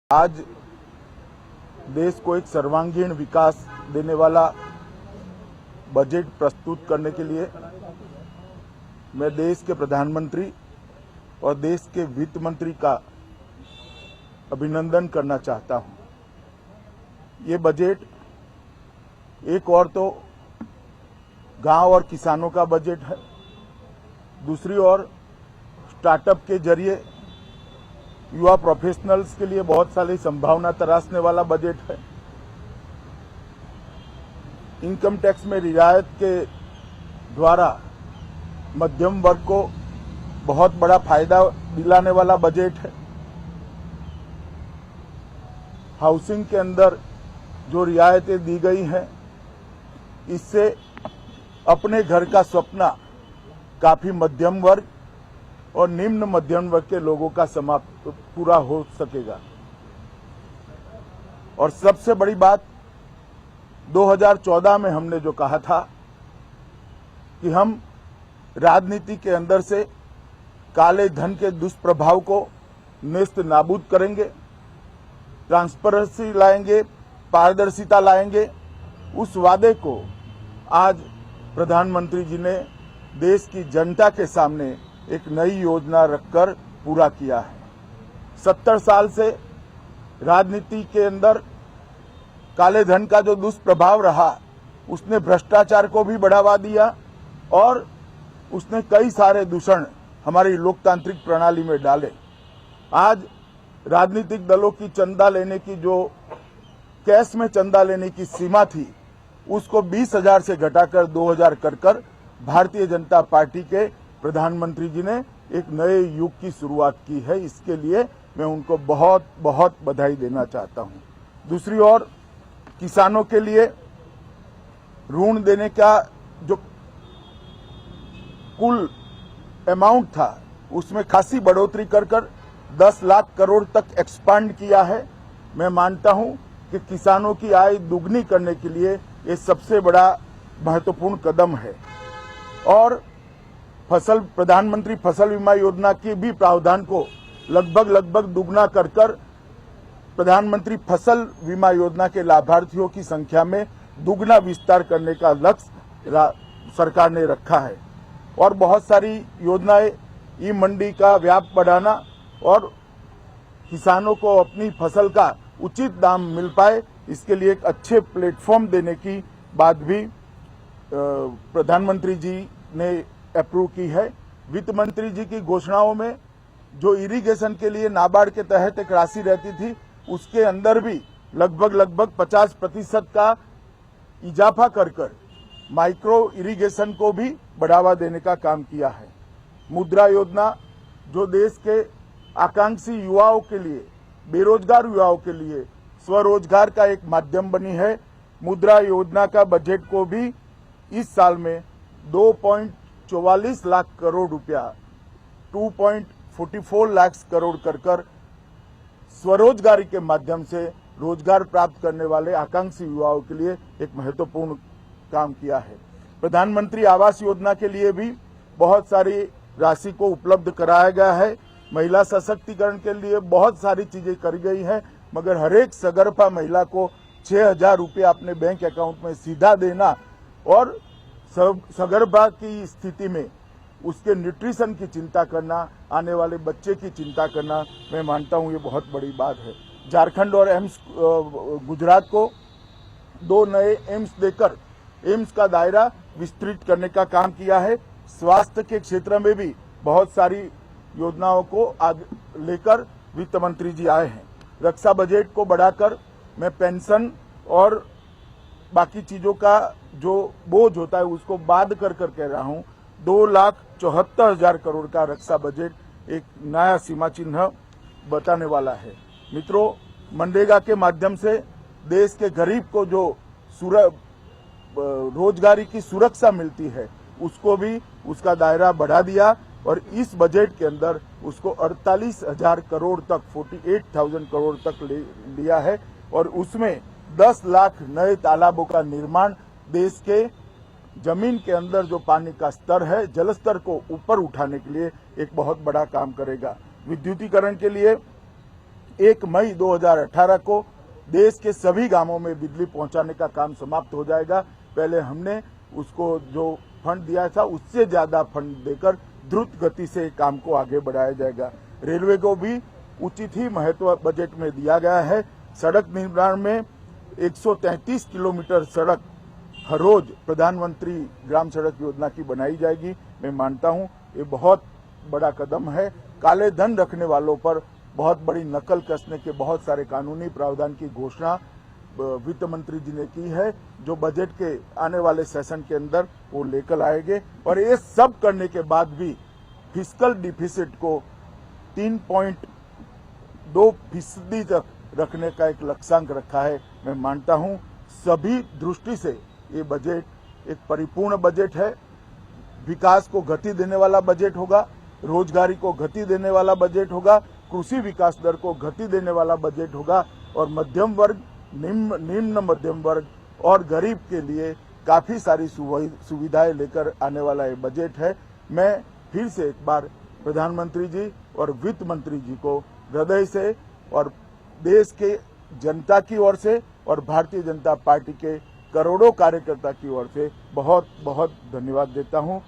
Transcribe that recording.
आज देश को एक सर्वांगीण विकास देने वाला बजट प्रस्तुत करने के लिए मैं देश के प्रधानमंत्री और देश के वित्त मंत्री का अभिनंदन करना चाहता हूं। ये बजट एक और तो गांव और किसानों का बजट है, दूसरी ओर स्टार्टअप के जरिए युवा प्रोफेशनल्स के लिए बहुत सारी संभावना तराशने वाला बजट है। इनकम टैक्स में रियायत के द्वारा मध्यम वर्ग को बहुत बड़ा फायदा दिलाने वाला बजट है। हाउसिंग के अंदर जो रियायतें दी गई हैं, इससे अपने घर का सपना काफी मध्यम वर्ग और निम्न मध्यम वर्ग के लोगों का समाप्त पूरा हो सकेगा। और सबसे बड़ी बात, 2014 में हमने जो कहा था कि हम राजनीति के अंदर से काले धन के दुष्प्रभाव को नेस्त नाबूद करेंगे, ट्रांसपेरेंसी लाएंगे, पारदर्शिता लाएंगे, उस वादे को आज प्रधानमंत्री जी ने देश की जनता के सामने एक नई योजना रखकर पूरा किया है। 70 साल से राजनीति के अंदर काले धन का जो दुष्प्रभाव रहा, उसने भ्रष्टाचार को भी बढ़ावा दिया और उसने कई सारे दूषण हमारी लोकतांत्रिक प्रणाली में डाले। आज राजनीतिक दलों की चंदा लेने की जो कैश में चंदा लेने की सीमा थी, उसको 20,000 से घटाकर 2,000 कर भारतीय जनता पार्टी के प्रधानमंत्री जी ने एक नए युग की शुरुआत की है। इसके लिए मैं उनको बहुत बहुत बधाई देना चाहता हूं। दूसरी ओर किसानों के लिए ऋण देने का जो कुल अमाउंट था, उसमें खासी बढ़ोतरी कर 10 लाख करोड़ तक एक्सपांड किया है। मैं मानता हूं कि किसानों की आय दुगनी करने के लिए ये सबसे बड़ा महत्वपूर्ण कदम है। और प्रधानमंत्री फसल बीमा योजना के भी प्रावधान को लगभग दुगना कर प्रधानमंत्री फसल बीमा योजना के लाभार्थियों की संख्या में दुगना विस्तार करने का लक्ष्य सरकार ने रखा है। और बहुत सारी योजनाएं, ई मंडी का व्याप बढ़ाना और किसानों को अपनी फसल का उचित दाम मिल पाए, इसके लिए एक अच्छे प्लेटफॉर्म देने की बात भी प्रधानमंत्री जी ने अप्रूव की है। वित्त मंत्री जी की घोषणाओं में जो इरिगेशन के लिए नाबार्ड के तहत एक राशि रहती थी, उसके अंदर भी लगभग 50% का इजाफा कर माइक्रो इरिगेशन को भी बढ़ावा देने का काम किया है। मुद्रा योजना जो देश के आकांक्षी युवाओं के लिए, बेरोजगार युवाओं के लिए स्वरोजगार का एक माध्यम बनी है। मुद्रा योजना का बजट को भी इस साल में 2.44 लाख करोड़ रुपया 2.44 लाख करोड़ कर स्वरोजगारी के माध्यम से रोजगार प्राप्त करने वाले आकांक्षी युवाओं के लिए एक महत्वपूर्ण काम किया है। प्रधानमंत्री आवास योजना के लिए भी बहुत सारी राशि को उपलब्ध कराया गया है। महिला सशक्तिकरण के लिए बहुत सारी चीजें करी गई है, मगर हर एक सगर्भा महिला को 6,000 रुपया अपने बैंक अकाउंट में सीधा देना और सगर्भा की स्थिति में उसके न्यूट्रिशन की चिंता करना, आने वाले बच्चे की चिंता करना, मैं मानता हूं ये बहुत बड़ी बात है। झारखंड और एम्स गुजरात को 2 नए एम्स देकर एम्स का दायरा विस्तृत करने का काम किया है। स्वास्थ्य के क्षेत्र में भी बहुत सारी योजनाओं को आगे लेकर वित्त मंत्री जी आए हैं। रक्षा बजट को बढ़ाकर मैं पेंशन और बाकी चीजों का जो बोझ होता है उसको बाद कर कह रहा हूं। 2,74,000 करोड़ का रक्षा बजट एक नया सीमा चिन्ह बताने वाला है। मित्रों, मनरेगा के माध्यम से देश के गरीब को जो रोजगारी की सुरक्षा मिलती है, उसको भी उसका दायरा बढ़ा दिया और इस बजट के अंदर उसको 48,000 करोड़ तक 48,000 करोड़ तक लिया है। और उसमें 10 लाख नए तालाबों का निर्माण देश के जमीन के अंदर जो पानी का स्तर है, जल स्तर को ऊपर उठाने के लिए एक बहुत बड़ा काम करेगा। विद्युतीकरण के लिए 1 मई 2018 को देश के सभी गांवों में बिजली पहुंचाने का काम समाप्त हो जाएगा। पहले हमने उसको जो फंड दिया था उससे ज्यादा फंड देकर द्रुत गति से काम को आगे बढ़ाया जाएगा। रेलवे को भी उचित ही महत्व बजट में दिया गया है। सड़क निर्माण में 133 किलोमीटर सड़क हर रोज प्रधानमंत्री ग्राम सड़क योजना की बनाई जाएगी। मैं मानता हूं ये बहुत बड़ा कदम है। काले धन रखने वालों पर बहुत बड़ी नकल कसने के बहुत सारे कानूनी प्रावधान की घोषणा वित्त मंत्री जी ने की है, जो बजट के आने वाले सेशन के अंदर वो लेकर आएंगे। और ये सब करने के बाद भी फिस्कल डिफिसिट को 3.2% तक रखने का एक लक्ष्यांक रखा है। मैं मानता हूं सभी दृष्टि से ये बजट एक परिपूर्ण बजट है। विकास को गति देने वाला बजट होगा, रोजगारी को गति देने वाला बजट होगा, कृषि विकास दर को गति देने वाला बजट होगा और मध्यम वर्ग, निम्न मध्यम वर्ग और गरीब के लिए काफी सारी सुविधाएं लेकर आने वाला ये बजट है। मैं फिर से एक बार प्रधानमंत्री जी और वित्त मंत्री जी को हृदय से और देश के जनता की ओर से और भारतीय जनता पार्टी के करोड़ों कार्यकर्ता की ओर से बहुत बहुत धन्यवाद देता हूं।